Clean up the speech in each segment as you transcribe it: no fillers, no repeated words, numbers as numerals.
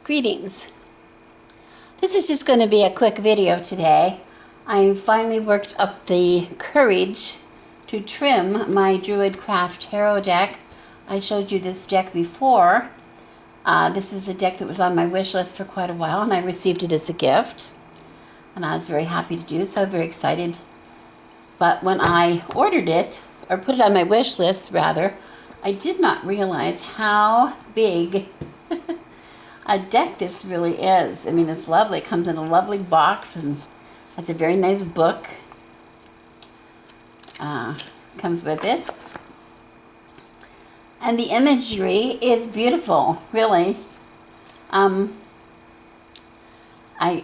Greetings. This is just going to be a quick video today. I finally worked up the courage to trim my Druid Craft Tarot deck. I showed you this deck before. This was a deck that was on my wish list for quite a while, and I received it as a gift. And I was very happy to do so, very excited. But when I ordered it, or put it on my wish list rather, I did not realize how big a deck this really is. I mean, it's lovely. It comes in a lovely box and has a very nice book. Comes with it. And the imagery is beautiful, really. I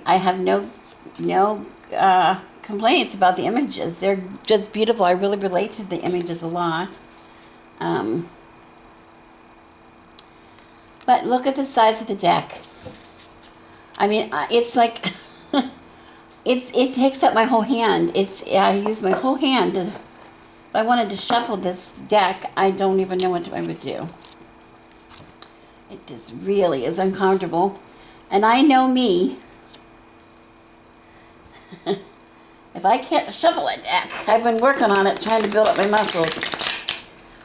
have no complaints about the images. They're just beautiful. I really relate to the images a lot. But look at the size of the deck. I mean, it's like, it takes up my whole hand. I use my whole hand. If I wanted to shuffle this deck, I don't even know what I would do. It just really is uncomfortable. And I know me. If I can't shuffle a deck, I've been working on it, trying to build up my muscles.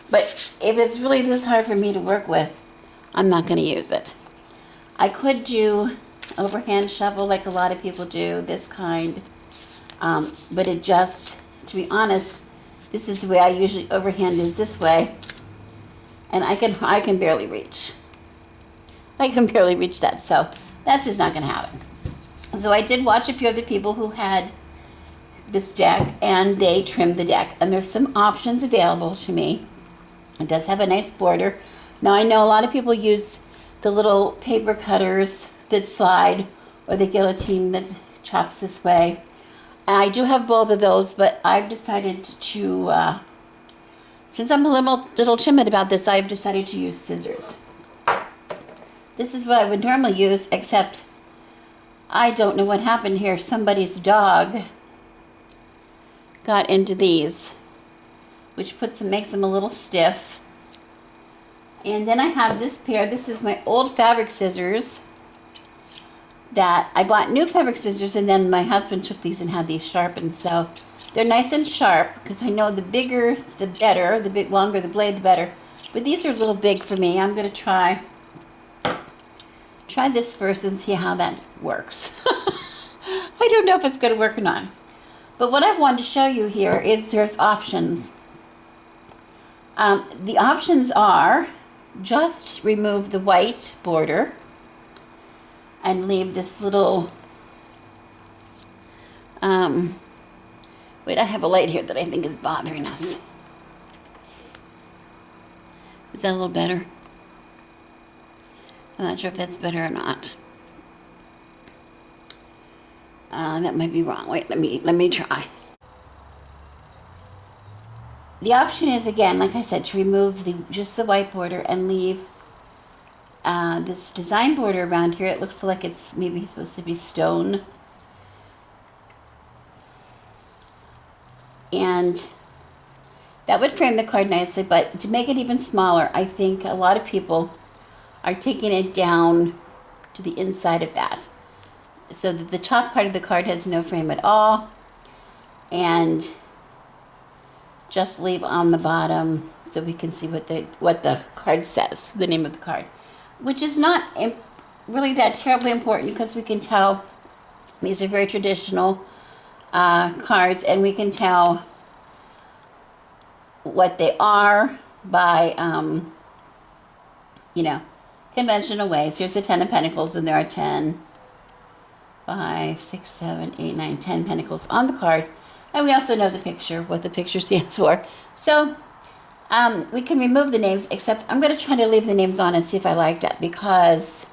But if it's really this hard for me to work with, I'm not going to use it. I could do overhand shuffle like a lot of people do, this kind. But it just, to be honest, this is the way I usually overhand, is this way. And I can barely reach. I can barely reach that, so that's just not going to happen. So I did watch a few of the people who had this deck, and they trimmed the deck. And there's some options available to me. It does have a nice border. Now, I know a lot of people use the little paper cutters that slide, or the guillotine that chops this way. I do have both of those, but I've decided to, since I'm a little timid about this, I've decided to use scissors. This is what I would normally use, except I don't know what happened here. Somebody's dog got into these, which makes them a little stiff. And then I have this pair. This is my old fabric scissors that I bought new fabric scissors, and then my husband took these and had these sharpened. So they're nice and sharp, because I know the bigger the better, the longer the blade the better. But these are a little big for me. I'm going to try this first and see how that works. I don't know if it's going to work or not. But what I wanted to show you here is there's options. The options are just remove the white border and leave this little, wait, I have a light here that I think is bothering us. Is that a little better? I'm not sure if that's better or not. That might be wrong. Wait, let me try. The option is, again, like I said, to remove just the white border and leave this design border around here. It looks like it's maybe supposed to be stone. And that would frame the card nicely, but to make it even smaller, I think a lot of people are taking it down to the inside of that, so that the top part of the card has no frame at all, and just leave on the bottom so we can see what the card says, the name of the card, which is not really that terribly important, because we can tell these are very traditional cards, and we can tell what they are by conventional ways. Here's the 10 of Pentacles, and there are 10, 5, 6, 7, 8, 9, 10 pentacles on the card. And we also know the picture, what the picture stands for. So we can remove the names, except I'm going to try to leave the names on and see if I like that, because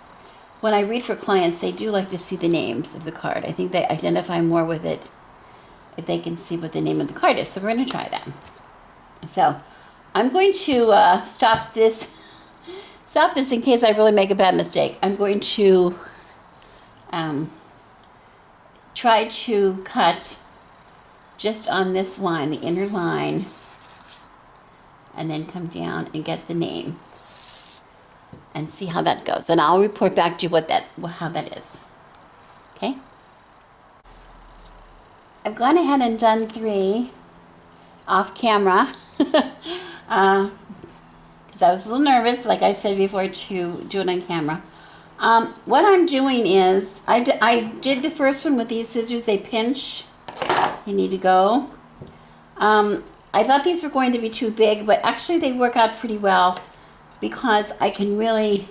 when I read for clients, they do like to see the names of the card. I think they identify more with it if they can see what the name of the card is. So we're going to try that. So I'm going to stop this in case I really make a bad mistake. I'm going to try to cut just on this line, the inner line, and then come down and get the name. and see how that goes. And I'll report back to you how that is. Okay? I've gone ahead and done 3 off camera because I was a little nervous, like I said before, to do it on camera. What I'm doing is, I did the first one with these scissors. They pinch. They need to go. I thought these were going to be too big, but actually they work out pretty well because I can really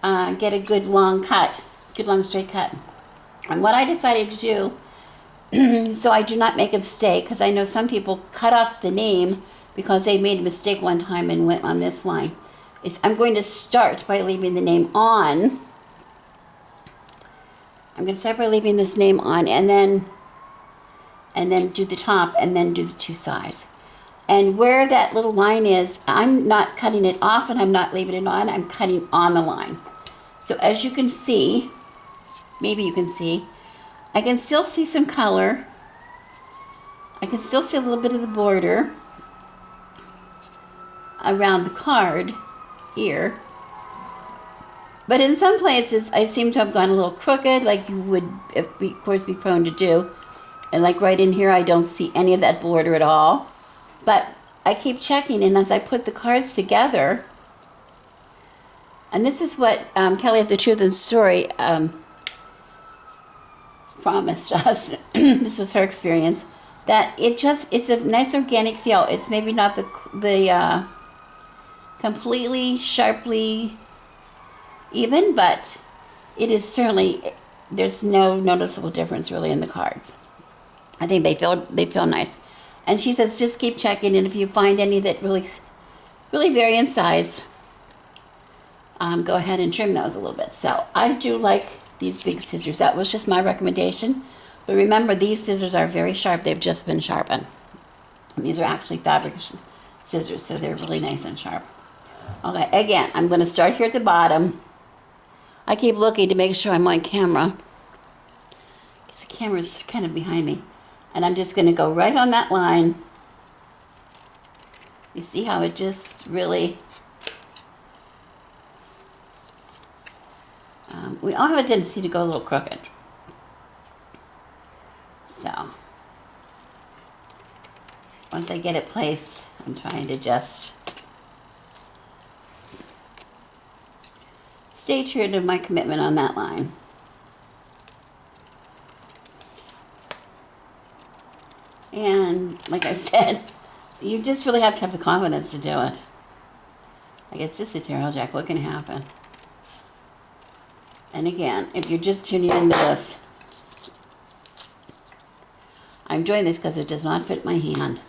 get a good long cut, good long straight cut. And what I decided to do, so I do not make a mistake, because I know some people cut off the name because they made a mistake one time and went on this line, is I'm going to start by leaving the name on. I'm going to start by leaving this name on, and then do the top, and then do the 2 sides. And where that little line is, I'm not cutting it off and I'm not leaving it on, I'm cutting on the line. So as you can see, maybe you can see, I can still see some color. I can still see a little bit of the border around the card here. But in some places, I seem to have gone a little crooked, like you would, of course, be prone to do. And like right in here, I don't see any of that border at all. But I keep checking, and as I put the cards together, and this is what Kelly of the Truth and Story promised us. This was her experience, that it's a nice organic feel. It's maybe not the completely sharply even, but it is certainly, there's no noticeable difference really in the cards. I think they feel nice. And she says just keep checking, and if you find any that really vary in size, go ahead and trim those a little bit. So I do like these big scissors. That was just my recommendation. But remember, these scissors are very sharp. They've just been sharpened. And these are actually fabric scissors, so they're really nice and sharp. Okay, again, I'm going to start here at the bottom. I keep looking to make sure I'm on camera, because the camera's kind of behind me. And I'm just going to go right on that line. You see how it just really... we all have a tendency to go a little crooked. So, once I get it placed, I'm trying to just stay true to my commitment on that line. And like I said, you just really have to have the confidence to do it. Like, it's just a tarot deck. What can happen? And again, if you're just tuning into this, I'm doing this because it does not fit my hand.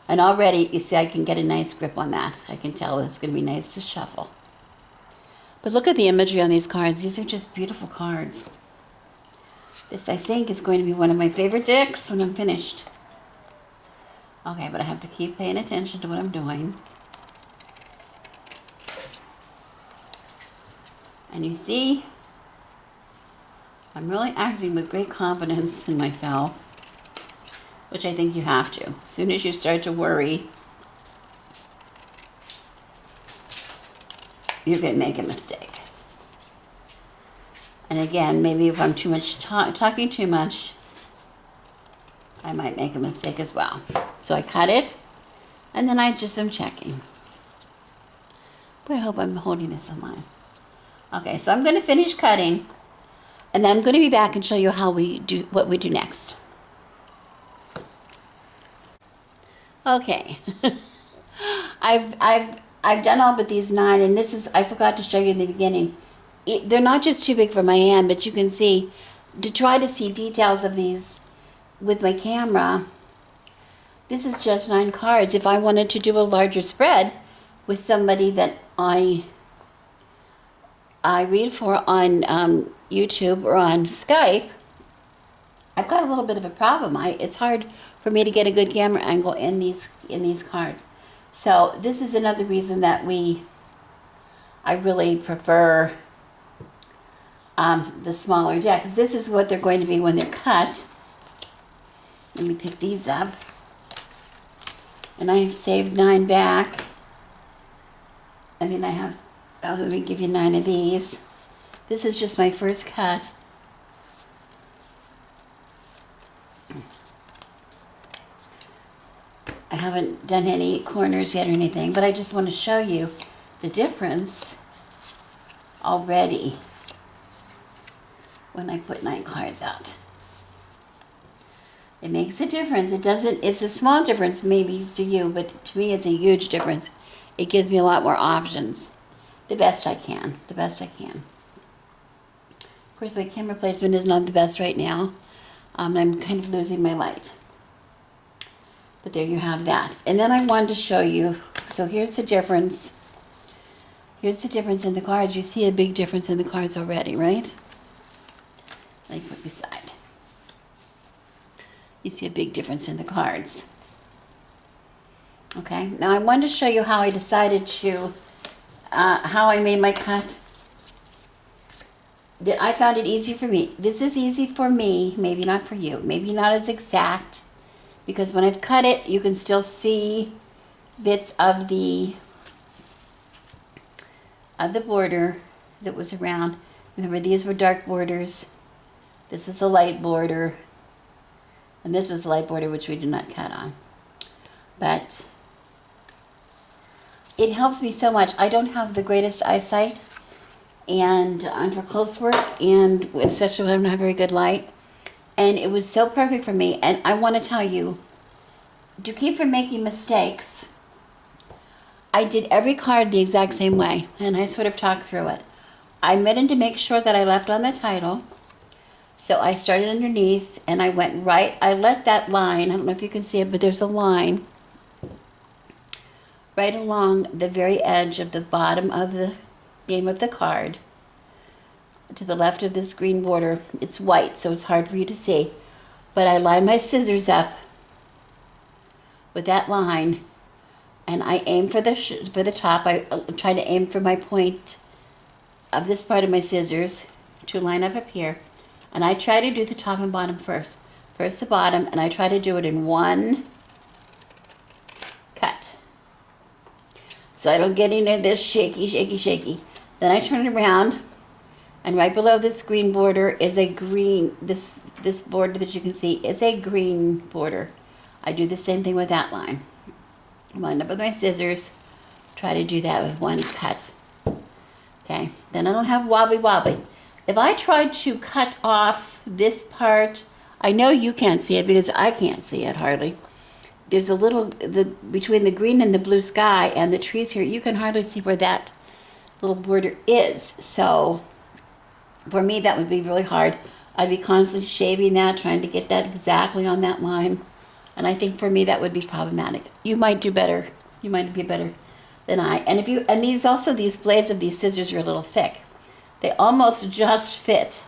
And already, you see, I can get a nice grip on that. I can tell it's going to be nice to shuffle. But look at the imagery on these cards. These are just beautiful cards. This, I think, is going to be one of my favorite decks when I'm finished. Okay, but I have to keep paying attention to what I'm doing. And you see, I'm really acting with great confidence in myself, which I think you have to. As soon as you start to worry, you're going to make a mistake. And again, maybe if I'm too much talking too much, I might make a mistake as well. So I cut it, and then I just am checking. But I hope I'm holding this in line. Okay, so I'm going to finish cutting, and then I'm going to be back and show you how we do what we do next. Okay, I've done all but these 9, and this is, I forgot to show you in the beginning. They're not just too big for my hand, but you can see, to try to see details of these with my camera, this is just 9 cards. If I wanted to do a larger spread with somebody that I read for on YouTube or on Skype, I've got a little bit of a problem. It's hard for me to get a good camera angle in these cards. So this is another reason that I really prefer the smaller deck. This is what they're going to be when they're cut. Let me pick these up. And I have saved 9 back. I mean, I have Oh, let me give you 9 of these. This is just my first cut. I haven't done any corners yet or anything, but I just want to show you the difference already when I put 9 cards out. It makes a difference. It's a small difference maybe to you, but to me it's a huge difference. It gives me a lot more options. The best I can. Of course, my camera placement is not the best right now. I'm kind of losing my light. But there you have that. And then I wanted to show you, so here's the difference. Here's the difference in the cards. You see a big difference in the cards already, right? Let me put beside. You see a big difference in the cards. Okay, now I wanted to show you how I decided to, how I made my cut. I found it easy for me. This is easy for me, maybe not for you. Maybe not as exact, because when I've cut it, you can still see bits of the border that was around. Remember, these were dark borders. This is a light border. And this was a light border, which we did not cut on. But it helps me so much. I don't have the greatest eyesight, and I'm for close work, and especially when I don't have very good light. And it was so perfect for me. And I want to tell you, to keep from making mistakes, I did every card the exact same way, and I sort of talked through it. I meant to make sure that I left on the title. So I started underneath, and I went right. I let that line, I don't know if you can see it, but there's a line right along the very edge of the bottom of the name of the card. To the left of this green border, it's white, so it's hard for you to see. But I lined my scissors up with that line, and I aimed for the top. I tried to aim for my point of this part of my scissors to line up here. And I try to do the top and bottom first. First the bottom, and I try to do it in one cut. So I don't get into this shaky. Then I turn it around, and right below this green border is a green, this border that you can see is a green border. I do the same thing with that line. Line up with my scissors, try to do that with one cut. Okay, then I don't have wobbly. If I tried to cut off this part, I know you can't see it because I can't see it hardly. There's a little, between the green and the blue sky and the trees here, you can hardly see where that little border is. So for me, that would be really hard. I'd be constantly shaving that, trying to get that exactly on that line. And I think for me, that would be problematic. You might do better. You might be better than I. And these blades of these scissors are a little thick. They almost just fit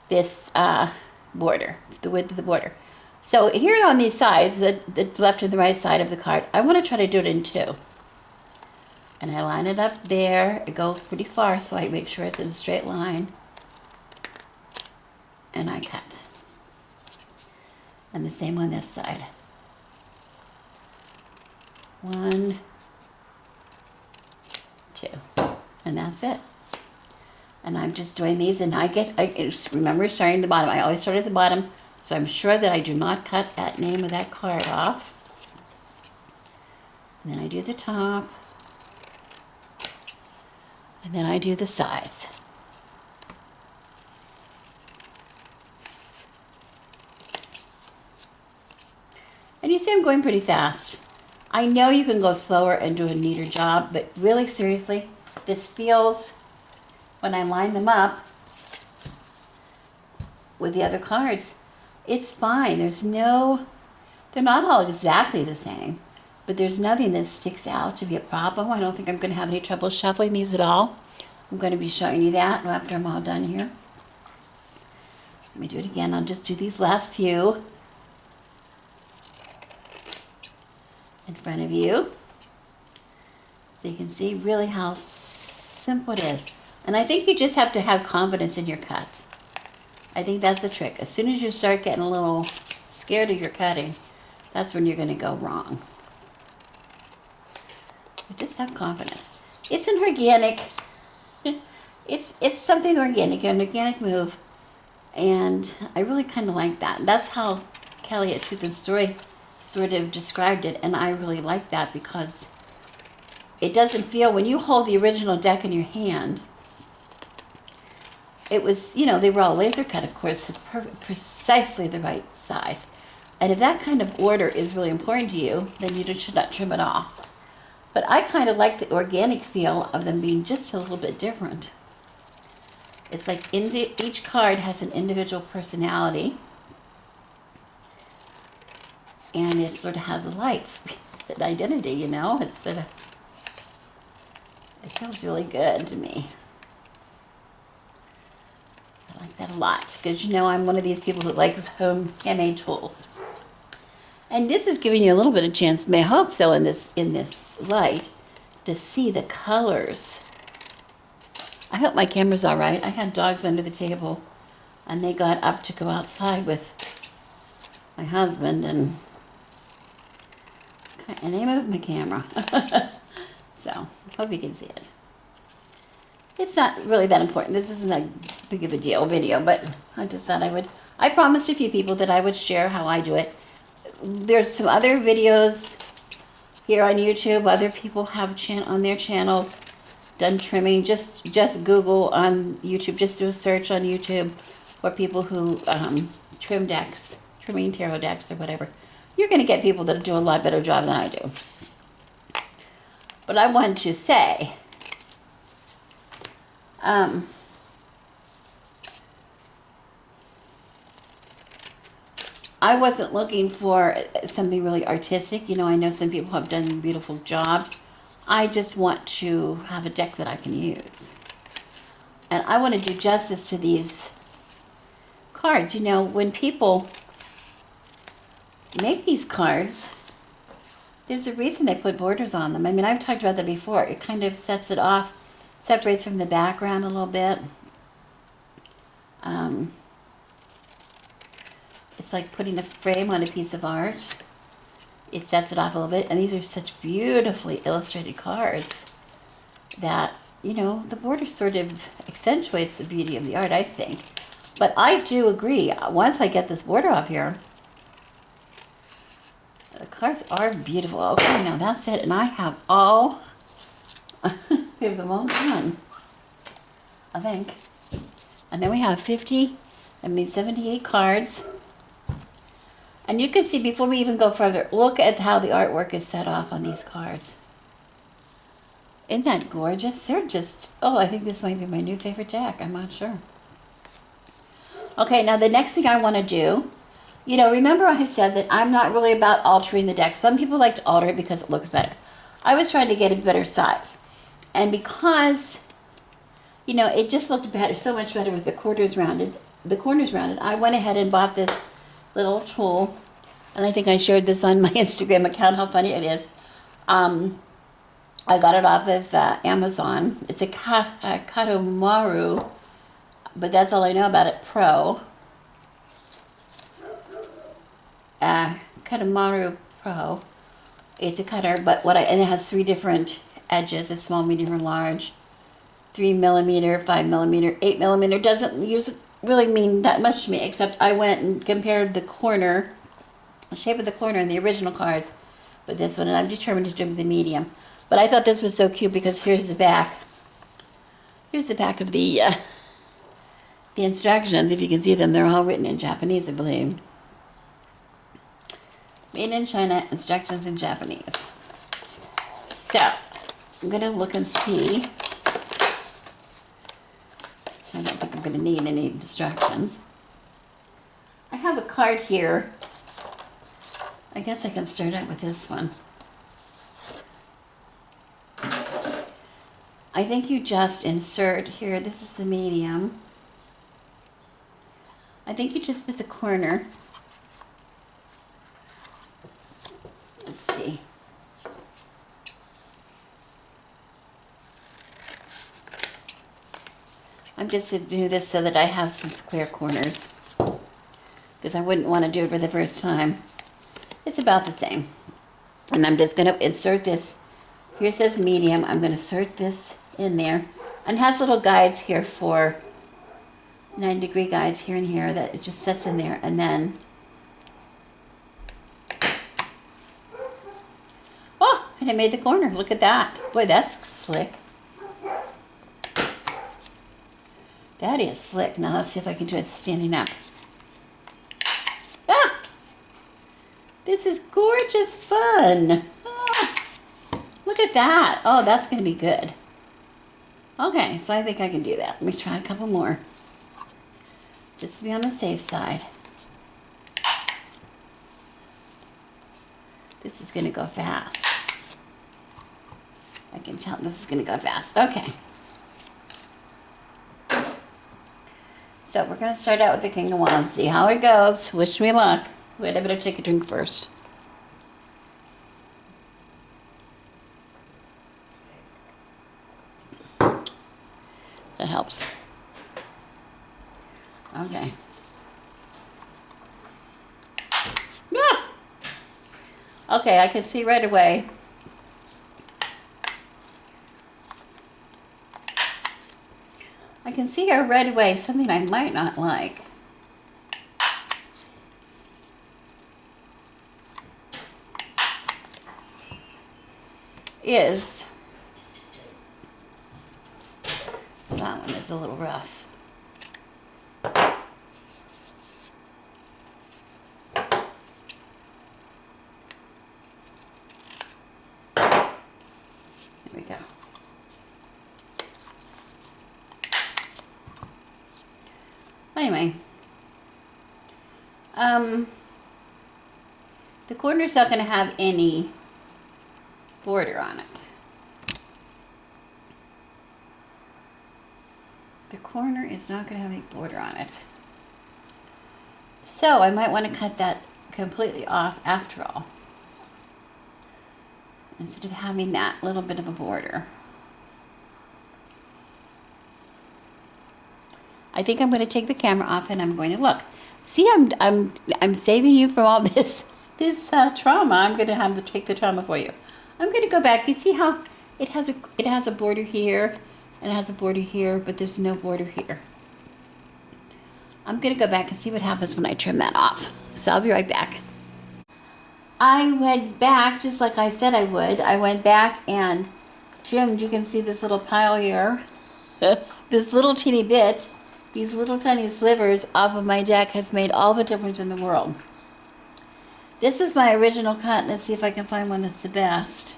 this border, the width of the border. So here on these sides, the left and the right side of the card, I want to try to do it in 2. And I line it up there. It goes pretty far, so I make sure it's in a straight line. And I cut. And the same on this side. 1, 2. And that's it. And I'm just doing these, and I remember starting at the bottom. I always start at the bottom, so I'm sure that I do not cut that name of that card off. And then I do the top. And then I do the sides. And you see I'm going pretty fast. I know you can go slower and do a neater job, but really seriously, this feels, when I line them up with the other cards, it's fine. They're not all exactly the same, but there's nothing that sticks out to be a problem. I don't think I'm going to have any trouble shuffling these at all. I'm going to be showing you that after I'm all done here. Let me do it again. I'll just do these last few in front of you, so you can see really how simple it is. And I think you just have to have confidence in your cut. I think that's the trick. As soon as you start getting a little scared of your cutting, that's when you're going to go wrong. But just have confidence. It's an organic, it's something organic, an organic move. And I really kind of like that. That's how Kelly at Truth and Story sort of described it. And I really like that because it doesn't feel, when you hold the original deck in your hand, it was, you know, they were all laser cut, of course, precisely the right size. And if that kind of order is really important to you, then you should not trim it off. But I kind of like the organic feel of them being just a little bit different. It's like each card has an individual personality. And it sort of has a life, an identity, you know? It's sort of, it feels really good to me. I like that a lot because, you know, I'm one of these people that like handmade tools. And this is giving you a little bit of chance, I hope so, in this light, to see the colors. I hope my camera's all right. I had dogs under the table, and they got up to go outside with my husband, and they moved my camera. So, hope you can see it. It's not really that important. This isn't a big of a deal video, but I just thought I promised a few people that I would share how I do it. There's some other videos here on YouTube. Other people have on their channels done trimming. Just Google on YouTube. Just do a search on YouTube for people who trim decks, trimming tarot decks or whatever. You're going to get people that do a lot better job than I do. But I want to say, I wasn't looking for something really artistic. You know, I know some people have done beautiful jobs. I just want to have a deck that I can use. And I want to do justice to these cards. You know, when people make these cards, there's a reason they put borders on them. I mean, I've talked about that before. It kind of sets it off, separates from the background a little bit. It's like putting a frame on a piece of art. It sets it off a little bit. And these are such beautifully illustrated cards that, you know, the border sort of accentuates the beauty of the art, I think. But I do agree. Once I get this border off here, the cards are beautiful. Okay, now that's it. And I have all, we have them all done, I think. And then we have 78 cards. And you can see, before we even go further, look at how the artwork is set off on these cards. Isn't that gorgeous? They're just, oh, I think this might be my new favorite deck. I'm not sure. Okay, now the next thing I want to do, you know, remember I had said that I'm not really about altering the deck. Some people like to alter it because it looks better. I was trying to get a better size. And because, you know, it just looked better, so much better with the corners rounded, I went ahead and bought this little tool, and I think I shared this on my Instagram account, how funny it is. I got it off of Amazon. It's a Katomaru, but that's all I know about it, Pro. Katomaru Pro. It's a cutter, but and it has 3 different edges, a small, medium, or large. 3 millimeter, 5 millimeter, 8 millimeter. Doesn't really mean that much to me, except I went and compared the shape of the corner in the original cards with this one, and I'm determined to do the medium. But I thought this was so cute because here's the back. Here's the back of the instructions. If you can see them, they're all written in Japanese, I believe. Made in China, instructions in Japanese. So, I'm going to look and see. I don't think I'm going to need any distractions. I have a card here. I guess I can start out with this one. I think you just insert here, this is the medium. I think you just put the corner. Let's see. I'm just going to do this so that I have some square corners, because I wouldn't want to do it for the first time. It's about the same. And I'm just going to insert this Here it says medium. I'm going to insert this in there. And it has little guides here for 9-degree guides here and here that it just sets in there. And then, oh, and it made the corner. Look at that. Boy, that's slick. That is slick. Now let's see if I can do it standing up. Ah! This is gorgeous fun. Ah, look at that. Oh, that's going to be good. Okay, so I think I can do that. Let me try a couple more. Just to be on the safe side. This is going to go fast. I can tell this is going to go fast. Okay. So we're going to start out with the King of Wands, see how it goes. Wish me luck. Wait, I better take a drink first. That helps. Okay. Yeah. Okay, I can see right away. I can see her right away, something I might not like. Is that one is a little rough. There we go. Anyway, the corner's not going to have any border on it. The corner is not going to have any border on it. So I might want to cut that completely off after all, instead of having that little bit of a border. I think I'm going to take the camera off and I'm going to look. See, I'm saving you from all this trauma. I'm going to have to take the trauma for you. I'm going to go back. You see how it has a border here and it has a border here, but there's no border here. I'm going to go back and see what happens when I trim that off. So I'll be right back. I went back just like I said I would. I went back and trimmed. You can see this little pile here. This little teeny bit. These little tiny slivers off of my deck has made all the difference in the world. This is my original cut. Let's see if I can find one that's the best.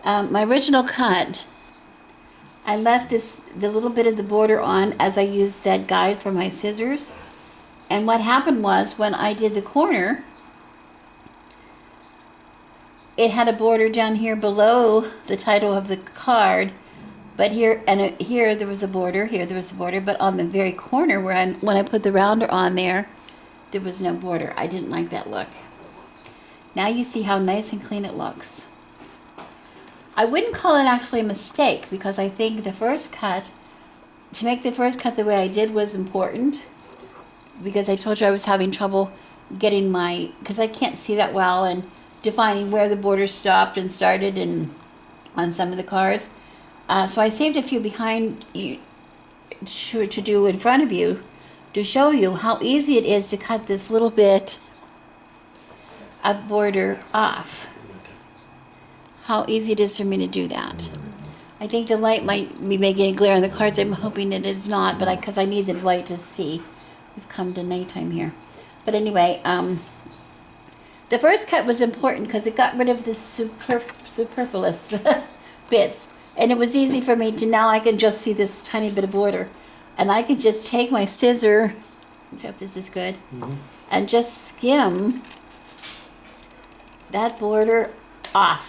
My original cut, I left the little bit of the border on as I used that guide for my scissors. And what happened was when I did the corner, it had a border down here below the title of the card. But here and here there was a border, here there was a border, but on the very corner where when I put the rounder on there was no border. I didn't like that look. Now you see how nice and clean it looks. I wouldn't call it actually a mistake because I think the first cut, to make the first cut the way I did was important, because I told you I was having trouble getting because I can't see that well, and defining where the border stopped and started and on some of the cards. So I saved a few behind you to do in front of you to show you how easy it is to cut this little bit of border off. How easy it is for me to do that. I think the light might be making a glare on the cards. I'm hoping it is not, but because I need the light to see. We've come to nighttime here. But anyway, the first cut was important because it got rid of the superfluous bits. And it was easy for me to, now I can just see this tiny bit of border. And I could just take my scissor, I hope this is good, and just skim that border off.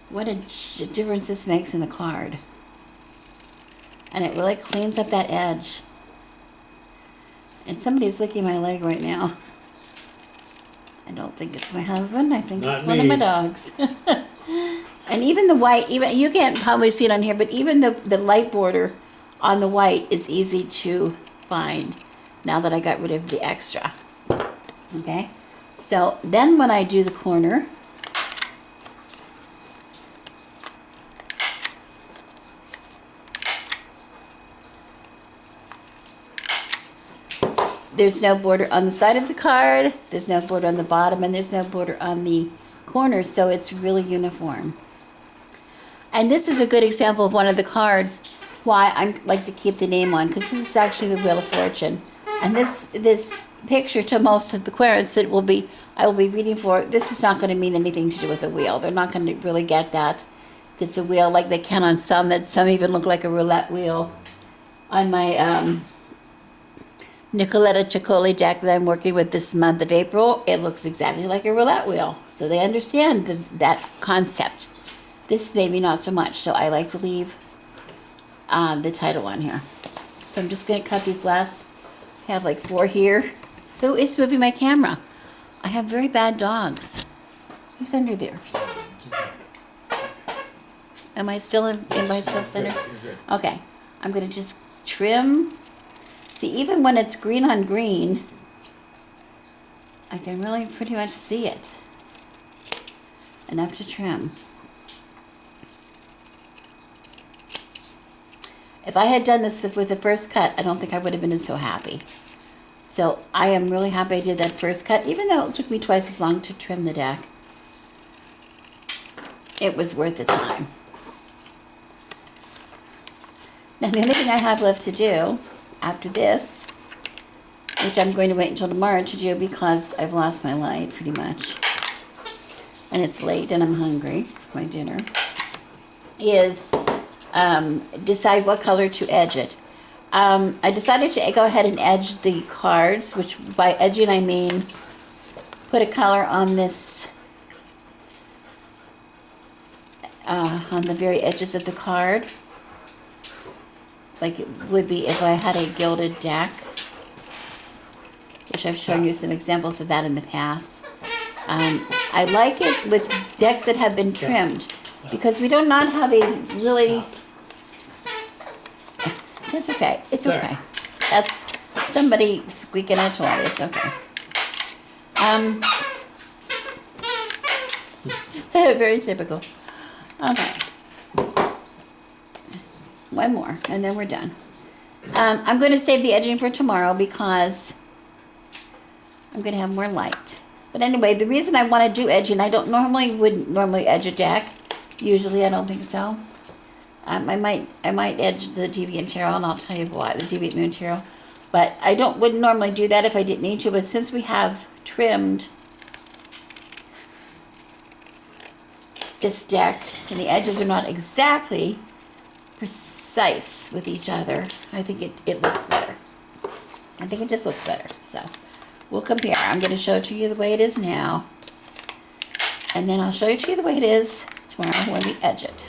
What a difference this makes in the card. And it really cleans up that edge. And somebody's licking my leg right now. I don't think it's my husband. I think it's one of my dogs. And even the white, even you can't probably see it on here, but even the light border on the white is easy to find now that I got rid of the extra. Okay? So then when I do the corner, there's no border on the side of the card, there's no border on the bottom, and there's no border on the corners, so it's really uniform. And this is a good example of one of the cards why I like to keep the name on, because this is actually the Wheel of Fortune. And this picture to most of the querents I will be reading for, this is not going to mean anything to do with a wheel. They're not going to really get that it's a wheel like they can on some, that some even look like a roulette wheel. On my Nicoletta Ciccoli deck that I'm working with this month of April, it looks exactly like a roulette wheel. So they understand that concept. This maybe not so much, so I like to leave the title on here. So I'm just going to cut these last, I have like 4 here. Who is moving my camera? I have very bad dogs. Who's under there? Am I still in my self-center? Okay, I'm going to just trim. See, even when it's green on green, I can really pretty much see it. Enough to trim. If I had done this with the first cut, I don't think I would have been so happy. So I am really happy I did that first cut, even though it took me twice as long to trim the deck. It was worth the time. Now the only thing I have left to do after this, which I'm going to wait until tomorrow to do because I've lost my light pretty much, and it's late and I'm hungry for my dinner, is decide what color to edge it. I decided to go ahead and edge the cards, which by edging I mean put a color on this, on the very edges of the card, like it would be if I had a gilded deck, which I've shown you some examples of that in the past. I like it with decks that have been trimmed, because we do not have a really... It's okay. It's okay. That's somebody squeaking a toy. It's okay. So very typical. Okay. One more, and then we're done. I'm going to save the edging for tomorrow because I'm going to have more light. But anyway, the reason I want to do edging, I wouldn't normally edge a deck. Usually, I don't think so. I might edge the Deviant Tarot, and I'll tell you why, the Deviant Moon Tarot. But I wouldn't normally do that if I didn't need to. But since we have trimmed this deck, and the edges are not exactly precise with each other, I think it looks better. I think it just looks better. So we'll compare. I'm going to show it to you the way it is now, and then I'll show it to you the way it is tomorrow when we edge it.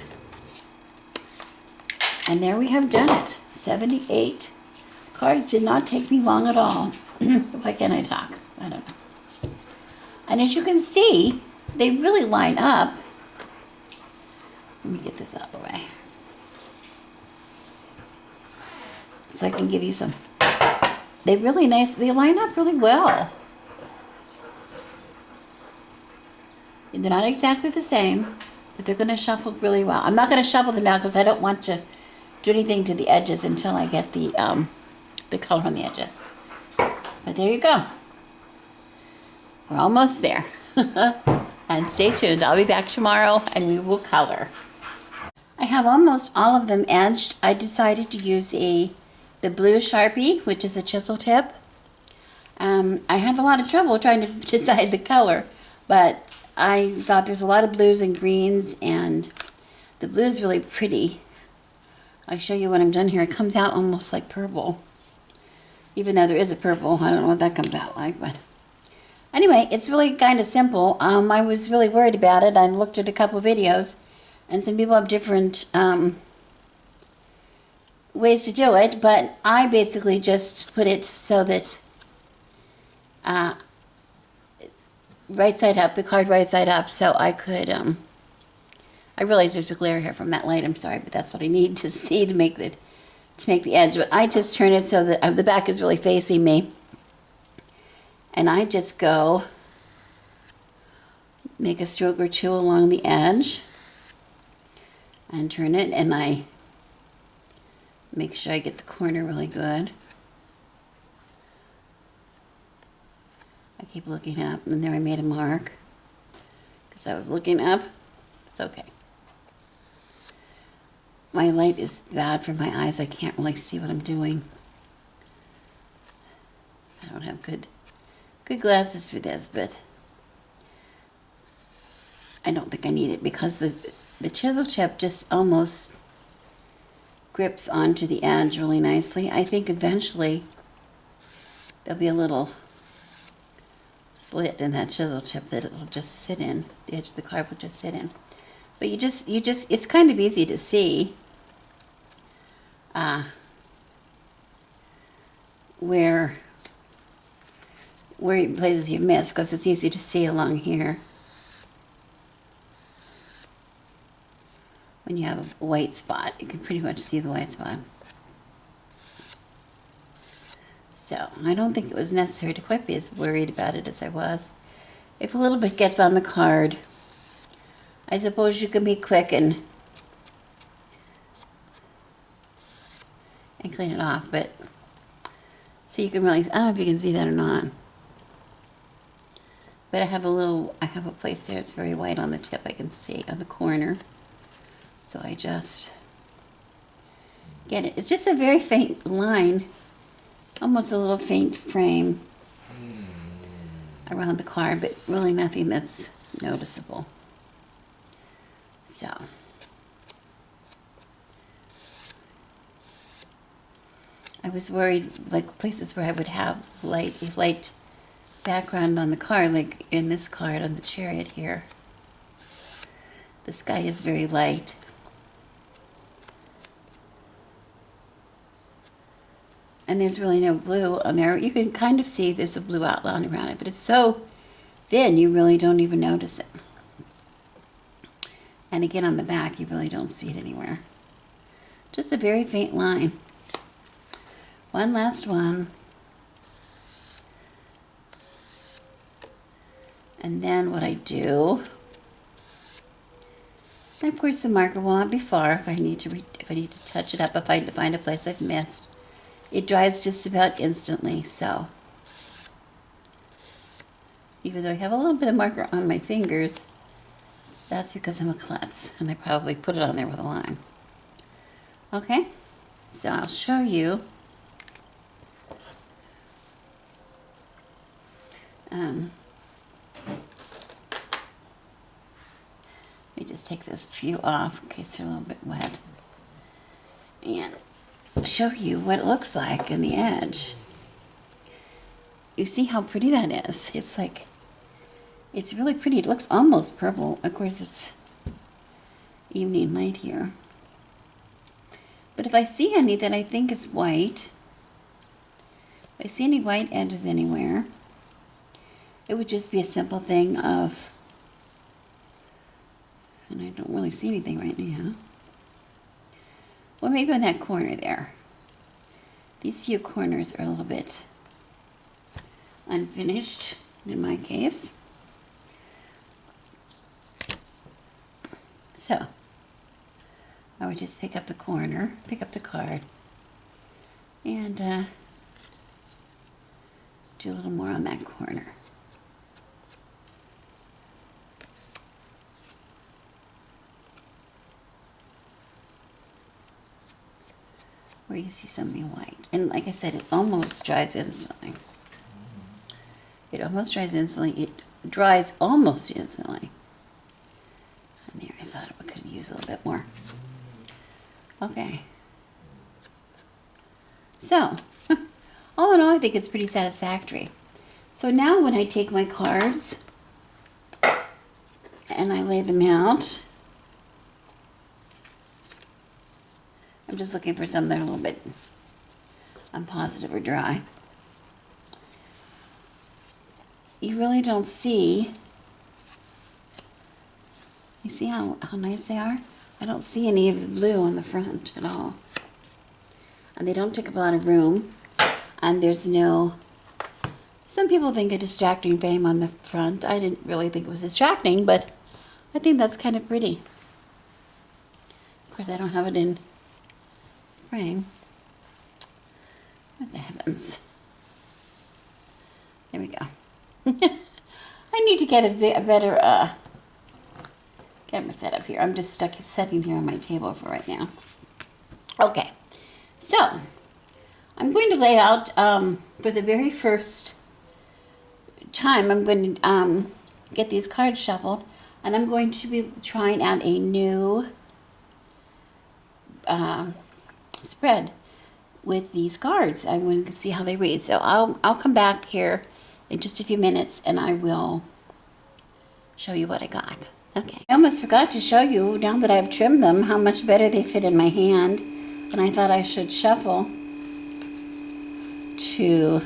And there we have done it. 78 cards. Did not take me long at all. Why can't I talk? I don't know. And as you can see, they really line up. Let me get this out of the way, so I can give you some. They line up really well. And they're not exactly the same, but they're going to shuffle really well. I'm not going to shuffle them out because I don't want to do anything to the edges until I get the color on the edges. But there you go. We're almost there. And stay tuned. I'll be back tomorrow and we will color. I have almost all of them edged. I decided to use the blue Sharpie, which is a chisel tip. I had a lot of trouble trying to decide the color, but I thought there's a lot of blues and greens, and the blue is really pretty. I'll show you when I'm done here. It comes out almost like purple. Even though there is a purple, I don't know what that comes out like, but anyway, it's really kind of simple. I was really worried about it. I looked at a couple of videos, and some people have different ways to do it, but I basically just put it so that right side up, the card right side up, so I could, I realize there's a glare here from that light, I'm sorry, but that's what I need to see to make the edge. But I just turn it so that the back is really facing me, and I just go make a stroke or two along the edge and turn it, and I make sure I get the corner really good. I keep looking up, and there I made a mark because I was looking up. It's okay. My light is bad for my eyes. I can't really see what I'm doing. I don't have good glasses for this, but I don't think I need it because the chisel tip just almost grips onto the edge really nicely. I think eventually there'll be a little slit in that chisel tip that it'll just sit in. The edge of the card will just sit in. But you just, it's kind of easy to see where places you've missed, because it's easy to see along here when you have a white spot. You can pretty much see the white spot. So I don't think it was necessary to quite be as worried about it as I was. If a little bit gets on the card, I suppose you can be quick and clean it off, but so you can really, I don't know if you can see that or not. But I have a place there, it's very white on the tip, I can see on the corner. So I just get it. It's just a very faint line, almost a little faint frame around the card, but really nothing that's noticeable. So I was worried, like places where I would have light background on the card, like in this card on the Chariot here. The sky is very light. And there's really no blue on there. You can kind of see there's a blue outline around it, but it's so thin you really don't even notice it. And again on the back, you really don't see it anywhere. Just a very faint line. One last one. And then what I do, and of course the marker will not be far if I need to touch it up, if I find a place I've missed. It dries just about instantly, so even though I have a little bit of marker on my fingers, that's because I'm a klutz, and I probably put it on there with a line. Okay, so I'll show you. Let me just take this few off in case they're a little bit wet, and show you what it looks like in the edge. You see how pretty that is? It's like, it's really pretty. It looks almost purple. Of course, it's evening light here. But if I see any that I think is white, if I see any white edges anywhere, it would just be a simple thing of, and I don't really see anything right now. Well, maybe on that corner there. These few corners are a little bit unfinished in my case. So I would just pick up the corner, pick up the card, and do a little more on that corner. Where you see something white. And like I said, it almost dries instantly. It almost dries instantly. It dries almost instantly. And there, I thought we could use a little bit more. Okay. So, all in all, I think it's pretty satisfactory. So now when I take my cards and I lay them out, I'm just looking for some that are a little bit unpositive or dry. You really don't see, you see how nice they are? I don't see any of the blue on the front at all. And they don't take up a lot of room. And there's no Some people think a distracting frame on the front. I didn't really think it was distracting, but I think that's kind of pretty. Of course, I don't have it in frame. What the heavens? There we go. I need to get a better camera set up here. I'm just stuck sitting here on my table for right now. Okay, so I'm going to lay out for the very first time. I'm going to get these cards shuffled, and I'm going to be trying out a new spread with these cards. I'm going to see how they read. So I'll come back here in just a few minutes, and I will show you what I got. Okay. I almost forgot to show you, now that I've trimmed them, how much better they fit in my hand. And I thought I should shuffle to,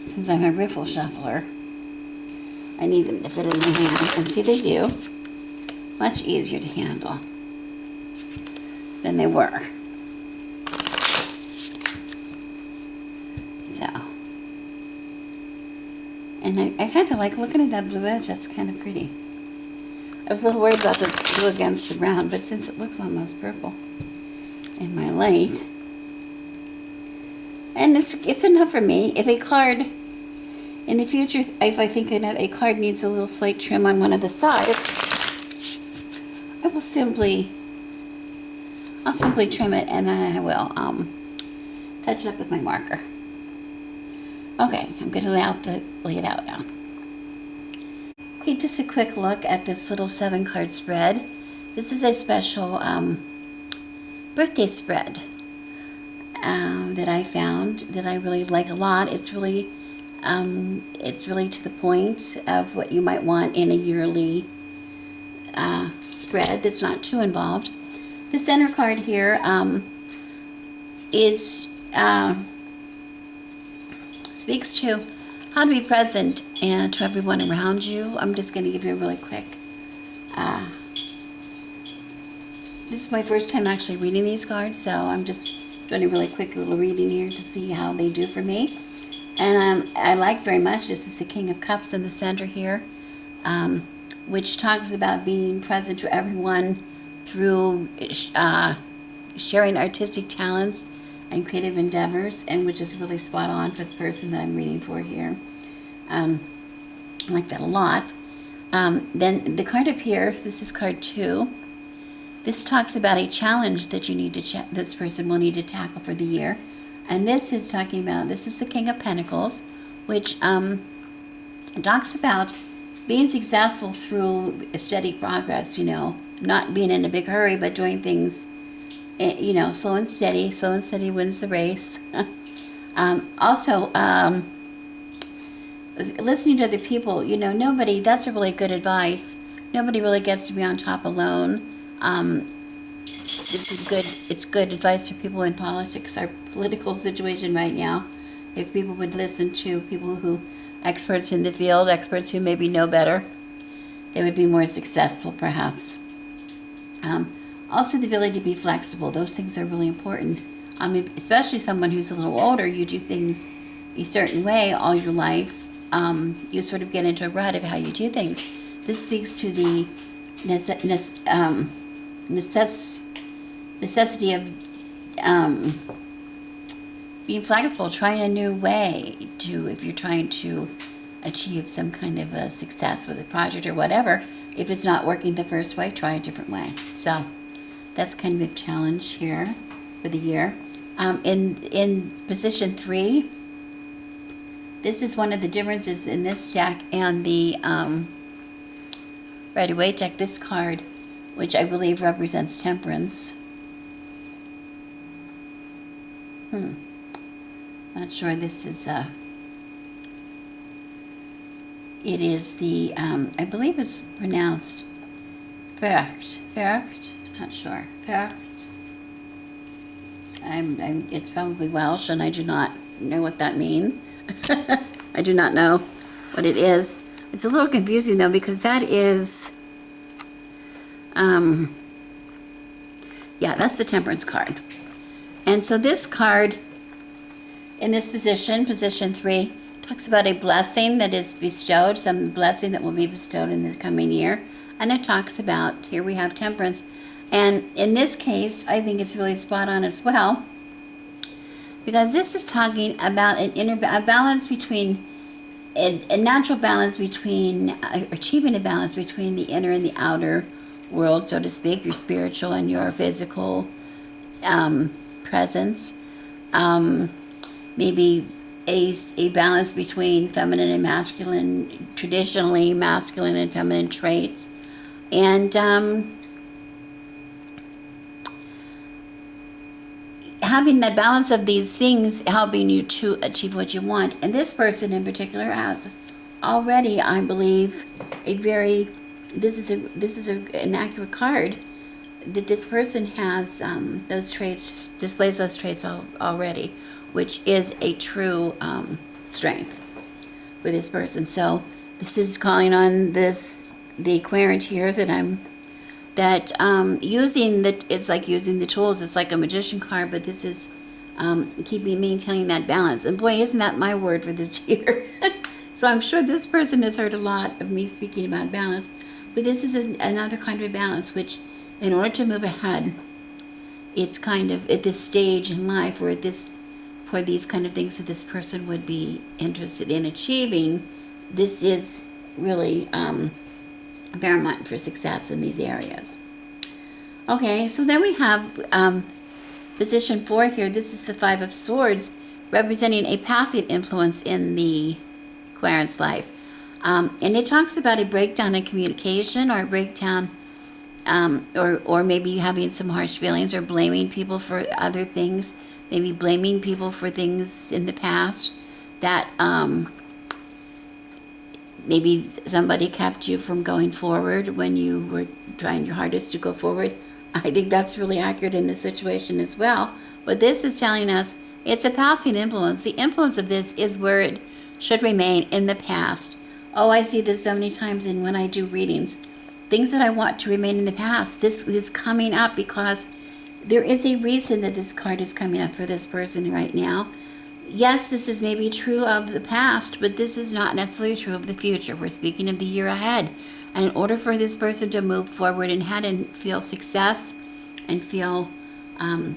since I'm a riffle shuffler, I need them to fit in my hand. And see, they do. Much easier to handle than they were. So, and I kind of like looking at that blue edge. That's kind of pretty. I was a little worried about the blue against the brown, but since it looks almost purple in my light, and it's enough for me. If a card in the future, if I think a card needs a little slight trim on one of the sides, I'll simply trim it, and then I will touch it up with my marker. Okay, I'm going to lay it out now. Okay, just a quick look at this little 7-card spread. This is a special birthday spread that I found that I really like a lot. It's really to the point of what you might want in a yearly spread that's not too involved. The center card here speaks to how to be present and to everyone around you. I'm just going to give you a really quick. This is my first time actually reading these cards, so I'm just doing a really quick little reading here to see how they do for me. And I like very much, this is the King of Cups in the center here, which talks about being present to everyone through sharing artistic talents and creative endeavors, and which is really spot on for the person that I'm reading for here. I like that a lot. Then the card up here, this is card 2. This talks about a challenge that you need to this person will need to tackle for the year. And this is talking about, this is the King of Pentacles, which talks about being successful through a steady progress, not being in a big hurry, but doing things, slow and steady. Slow and steady wins the race. Also, listening to other people, nobody, that's a really good advice. Nobody really gets to be on top alone. It's good advice for people in politics, our political situation right now. If people would listen to people experts in the field, experts who maybe know better, they would be more successful perhaps. Also the ability to be flexible. Those things are really important. Especially someone who's a little older, you do things a certain way all your life. You sort of get into a rut of how you do things. This speaks to the necessity of being flexible, trying a new way if you're trying to achieve some kind of a success with a project or whatever. If it's not working the first way, try a different way. So that's kind of a challenge here for the year. In position 3, this is one of the differences in this deck and the Rider-Waite deck. This card, which I believe represents temperance. Not sure. This is it is the I believe it's pronounced Vercht. Not sure. Vercht. It's probably Welsh, and I do not know what that means. I do not know what it is. It's a little confusing though, because that is yeah, that's the temperance card. And so this card in this position, position 3, talks about a blessing that is bestowed, some blessing that will be bestowed in the coming year. And it talks about, here we have temperance. And in this case, I think it's really spot on as well, because this is talking about a balance between, a natural balance between, achieving a balance between the inner and the outer world, so to speak, your spiritual and your physical presence. Maybe a balance between feminine and masculine, traditionally masculine and feminine traits. And having the balance of these things helping you to achieve what you want. And this person in particular has already, I believe, this is an accurate card, that this person has those traits, displays those traits already, which is a true strength for this person. So this is calling on the querent here it's like using the tools. It's like a magician card, but this is maintaining that balance. And boy, isn't that my word for this year. So I'm sure this person has heard a lot of me speaking about balance, but this is another kind of balance, which in order to move ahead, it's kind of at this stage in life where for these kind of things that this person would be interested in achieving, this is really paramount for success in these areas. Okay, so then we have position 4 here. This is the 5 of Swords, representing a passive influence in the querent's life. And it talks about a breakdown in communication, or a breakdown, or maybe having some harsh feelings, or blaming people for other things, maybe blaming people for things in the past that maybe somebody kept you from going forward when you were trying your hardest to go forward. I think that's really accurate in this situation as well. But this is telling us it's a passing influence. The influence of this is where it should remain in the past. Oh, I see this so many times when I do readings. Things that I want to remain in the past. This is coming up because there is a reason that this card is coming up for this person right now. Yes, this is maybe true of the past, but this is not necessarily true of the future. We're speaking of the year ahead. And in order for this person to move forward and feel success and feel and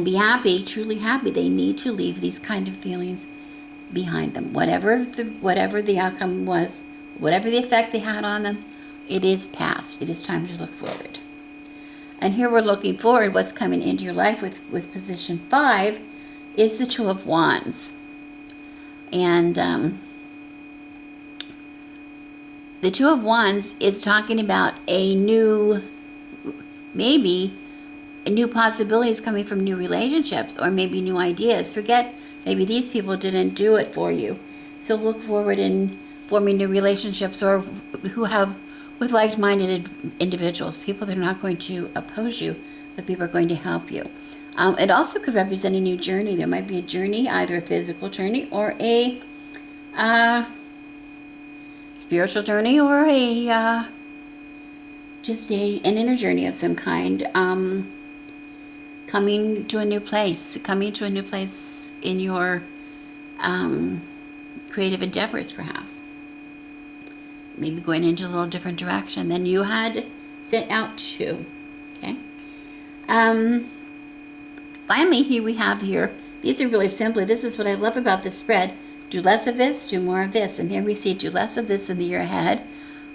be happy, truly happy, they need to leave these kind of feelings behind them. Whatever the outcome was, whatever the effect they had on them, it is past. It is time to look forward. And here we're looking forward. What's coming into your life with position 5 is the 2 of Wands. And the 2 of Wands is talking about maybe new possibilities coming from new relationships, or maybe new ideas. Forget, maybe these people didn't do it for you. So look forward in forming new relationships, or with like-minded individuals, people that are not going to oppose you, but people are going to help you. It also could represent a new journey. There might be a journey, either a physical journey or a spiritual journey, or an inner journey of some kind. Coming to a new place in your creative endeavors, perhaps. Maybe going into a little different direction than you had set out to. Okay. Finally, here we have these are really simply, this is what I love about this spread. Do less of this, do more of this. And here we see do less of this in the year ahead.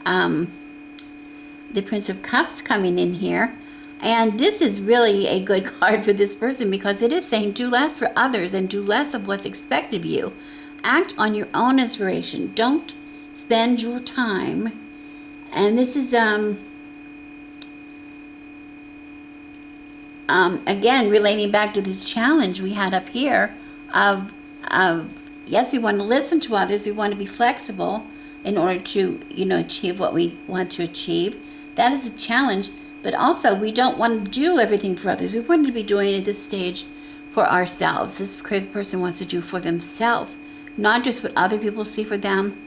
The Prince of Cups coming in here. And this is really a good card for this person, because it is saying do less for others and do less of what's expected of you. Act on your own inspiration. Don't spend your time. And this is again relating back to this challenge we had up here of yes, we want to listen to others, we want to be flexible in order to achieve what we want to achieve. That is a challenge, but also we don't want to do everything for others. We want to be doing at this stage for ourselves. This person wants to do for themselves, not just what other people see for them,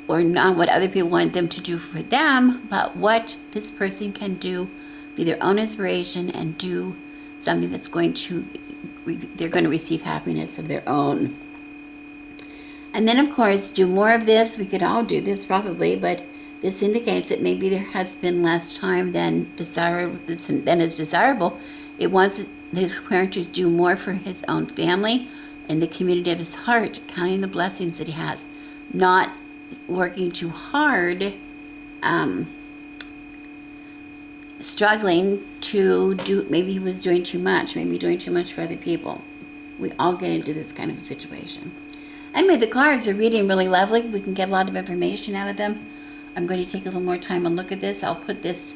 or not what other people want them to do for them, but what this person can do, be their own inspiration, and do something that's going to they're going to receive happiness of their own. And then, of course, do more of this. We could all do this probably, but this indicates that maybe there has been less time than is desirable. It wants this parent to do more for his own family and the community of his heart, counting the blessings that he has, not working too hard, struggling to do. Maybe he was doing too much, maybe doing too much for other people. We all get into this kind of a situation. Anyway, the cards are reading really lovely. We can get a lot of information out of them. I'm going to take a little more time and look at this. I'll put this,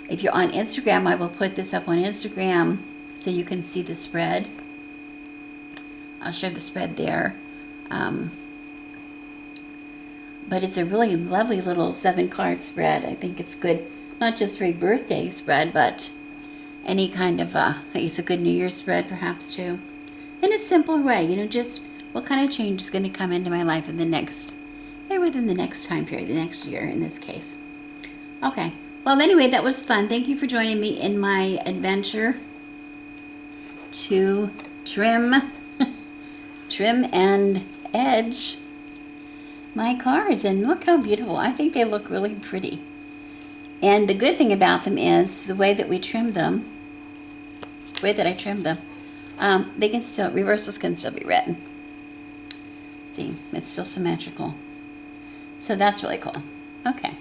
if you're on Instagram, I will put this up on Instagram so you can see the spread. I'll show the spread there. But it's a really lovely little 7-card spread. I think it's good, not just for a birthday spread, but any kind of, it's a good New Year's spread perhaps too. In a simple way, just what kind of change is going to come into my life in the next, within the next time period, the next year in this case. Okay. Well, anyway, that was fun. Thank you for joining me in my adventure to trim and edge my cards. And look how beautiful. I think they look really pretty. And the good thing about them is the way that we trim them, the way that I trim them, they can still, reversals can still be read. See, it's still symmetrical. So that's really cool. Okay.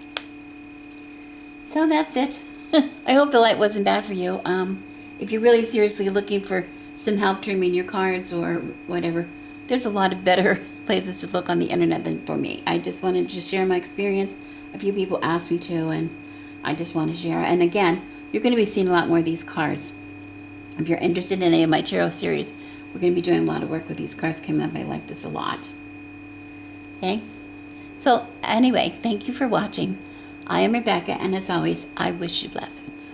So that's it. I hope the light wasn't bad for you. If you're really seriously looking for some help trimming your cards or whatever, there's a lot of better places to look on the internet than for me. I just wanted to share my experience. A few people asked me to, and I just want to share. And again, you're going to be seeing a lot more of these cards. If you're interested in any of my tarot series, we're going to be doing a lot of work with these cards coming up. I like this a lot. Okay? So anyway, thank you for watching. I am Rebecca, and as always, I wish you blessings.